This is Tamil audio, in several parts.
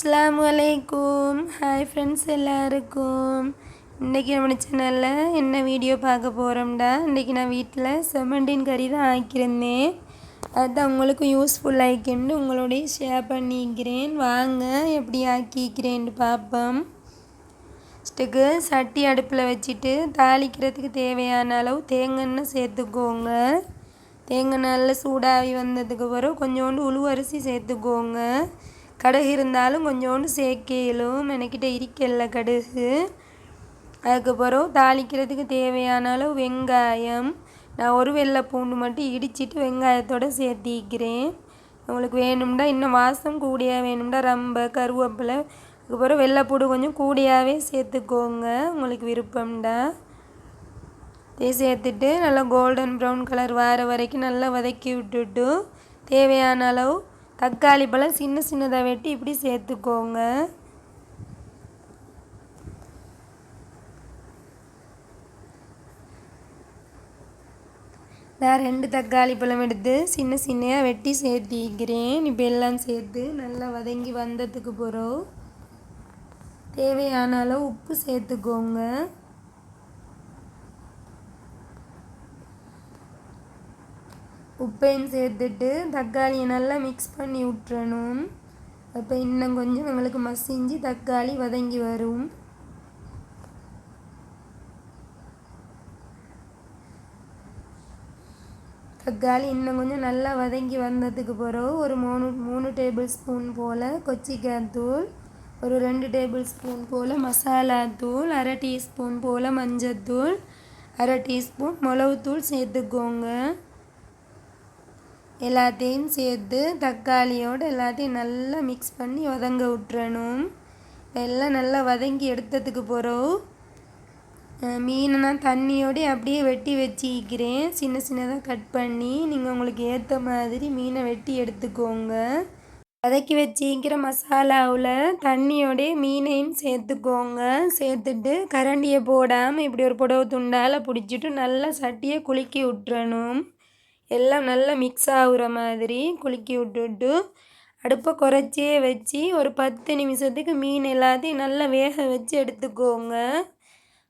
அஸ்ஸலாமு அலைக்கும். ஹாய் ஃப்ரெண்ட்ஸ் எல்லாருக்கும். இன்றைக்கி நம்ம சேனலில் என்ன வீடியோ பார்க்க போகிறோம்டா, இன்றைக்கி நான் வீட்டில் செமண்டின் கறி தான் ஆக்கியிருந்தேன். அதுதான் உங்களுக்கு யூஸ்ஃபுல் ஆகிக்கண்டு உங்களோடய ஷேர் பண்ணிக்கிறேன். வாங்க எப்படி ஆக்கிக்கிறேன்னு பார்ப்போம். ஃபஸ்ட்டுக்கு சட்டி அடுப்பில் வச்சுட்டு தாளிக்கிறதுக்கு தேவையான அளவு தேங்காய் எண்ணெய் சேர்த்துக்கோங்க. தேங்காய் நல்லா சூடாகி வந்ததுக்கு பிறகு கொஞ்சோண்டு உளுவரிசி சேர்த்துக்கோங்க. கடுகு இருந்தாலும் கொஞ்சோண்டு சேர்க்கலும், எனக்கிட்ட இருக்கல கடுகு. அதுக்கப்புறம் தாளிக்கிறதுக்கு தேவையான அளவு வெங்காயம், நான் ஒரு வெள்ளை பூண்டு மட்டும் இடிச்சிட்டு வெங்காயத்தோடு சேர்த்திக்கிறேன். உங்களுக்கு வேணும்னா இன்னும் வாசம் கூடியாக வேணும்னா ரொம்ப கருவேப்பிலை, அதுக்கப்புறம் வெள்ளைப்பூடு கொஞ்சம் கூடியாகவே சேர்த்துக்கோங்க உங்களுக்கு விருப்பம்டா. இதை சேர்த்துட்டு நல்லா கோல்டன் ப்ரௌன் கலர் வர வரைக்கும் நல்லா வதக்கி விட்டுட்டு தேவையான அளவு தக்காளி பழம் சின்ன சின்னதாக வெட்டி இப்படி சேர்த்துக்கோங்க. நான் 2 தக்காளி பழம் எடுத்து சின்ன சின்னையாக வெட்டி சேர்த்திக்கிறேன். இப்போ எல்லாம் சேர்த்து நல்லா வதங்கி வந்ததுக்கு பிறகு தேவையான அளவு உப்பு சேர்த்துக்கோங்க. உப்பையும் சேர்த்துட்டு தக்காளியை நல்லா மிக்ஸ் பண்ணி விட்டுறணும். அப்போ இன்னும் கொஞ்சம் எங்களுக்கு மசிஞ்சு தக்காளி வதங்கி வரும். தக்காளி இன்னும் கொஞ்சம் நல்லா வதங்கி வந்ததுக்கு பிறகு ஒரு 3 டேபிள் ஸ்பூன் போல் கொச்சிக்காய் தூள், ஒரு 2 டேபிள் ஸ்பூன் போல் மசாலா தூள், 1/2 டீஸ்பூன் போல் மஞ்சத்தூள், 1/2 டீஸ்பூன் மிளகுத்தூள் சேர்த்துக்கோங்க. எல்லாத்தையும் சேர்த்து தக்காளியோடு எல்லாத்தையும் நல்லா மிக்ஸ் பண்ணி வதங்க விட்டுறணும். எல்லாம் நல்லா வதங்கி எடுத்ததுக்கு பிறகு மீனை நான் தண்ணியோடு அப்படியே வெட்டி வச்சிக்கிறேன். சின்ன சின்னதாக கட் பண்ணி நீங்கள் உங்களுக்கு ஏற்ற மாதிரி மீனை வெட்டி எடுத்துக்கோங்க. வதக்கி வச்சிக்கிற மசாலாவில் தண்ணியோடைய மீனையும் சேர்த்துக்கோங்க. சேர்த்துட்டு கரண்டியை போடாமல் இப்படி ஒரு புடவை துண்டால் பிடிச்சிட்டு நல்லா சட்டியை குலுக்கி விட்டுறணும். எல்லாம் நல்லா மிக்ஸ் ஆகுற மாதிரி குலுக்கி விட்டுட்டு அடுப்பை குறைச்சே வச்சு ஒரு 10 நிமிஷத்துக்கு மீன் எல்லாத்தையும் நல்லா வேக வச்சு எடுத்துக்கோங்க.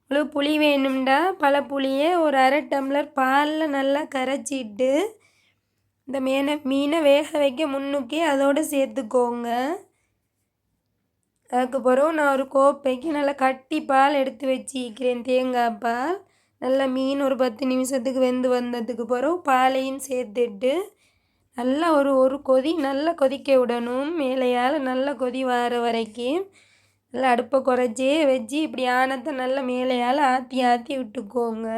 உங்களுக்கு புளி வேணும்டா பல புளியை ஒரு 1/2 டம்ளர் பாலில் நல்லா கரைச்சிட்டு இந்த மீனை வேக வைக்க முன்னுக்கே அதோடு சேர்த்துக்கோங்க. அதுக்கப்புறம் நான் ஒரு கோப்பைக்கு நல்லா கட்டி பால் எடுத்து வச்சிக்கிறேன், தேங்காய் பால். நல்லா மீன் ஒரு 10 நிமிஷத்துக்கு வெந்து வந்ததுக்கு பிறகு பாலையும் சேர்த்துட்டு நல்லா ஒரு கொதி நல்லா கொதிக்க விடணும். மேலையால் நல்லா கொதி வர வரைக்கும் நல்லா அடுப்பை குறைச்சே வச்சு இப்படி ஆனத்தை நல்லா மேலையால் ஆற்றி ஆற்றி விட்டுக்கோங்க.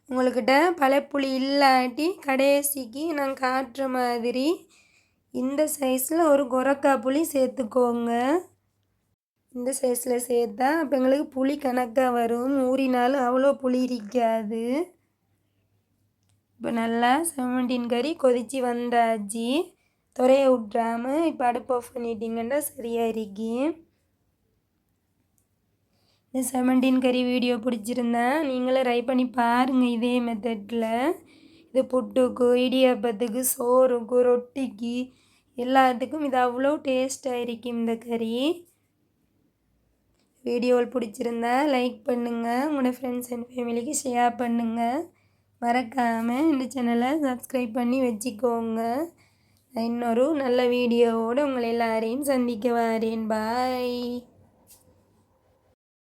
உங்கள்கிட்ட பழைப்புளி இல்லாட்டி கடைசிக்கு நான் காட்டுற மாதிரி இந்த சைஸில் ஒரு கொரக்காய் புளி சேர்த்துக்கோங்க. இந்த சைஸில் சேர்த்தா அப்போ எங்களுக்கு புளி கணக்காக வரும், ஊறினாலும் அவ்வளோ புளி இருக்காது. இப்போ நல்லா செமண்டின் கறி கொதித்து வந்தாச்சு. துறைய விட்றாமல் இப்போ அடுப்பு ஆஃப் பண்ணிட்டீங்கன்னா சரியாக இருக்கும். இந்த செமண்டின் கறி வீடியோ பிடிச்சிருந்தா நீங்களும் ட்ரை பண்ணி பாருங்கள் இதே மெத்தடில். இது புட்டுக்கு, இடியாப்பத்துக்கு, சோறுக்கு, ரொட்டிக்கு எல்லாத்துக்கும் இது அவ்வளோ டேஸ்ட்டாக இருக்கும் இந்த கறி. வீடியோவில் பிடிச்சிருந்தா லைக் பண்ணுங்கள், உங்களோட ஃப்ரெண்ட்ஸ் அண்ட் ஃபேமிலிக்கு ஷேர் பண்ணுங்கள். மறக்காமல் இந்த சேனலை சப்ஸ்கிரைப் பண்ணி வச்சுக்கோங்க. இன்னொரு நல்ல வீடியோவோடு உங்களை எல்லாரையும் சந்திக்க வரேன். பாய்.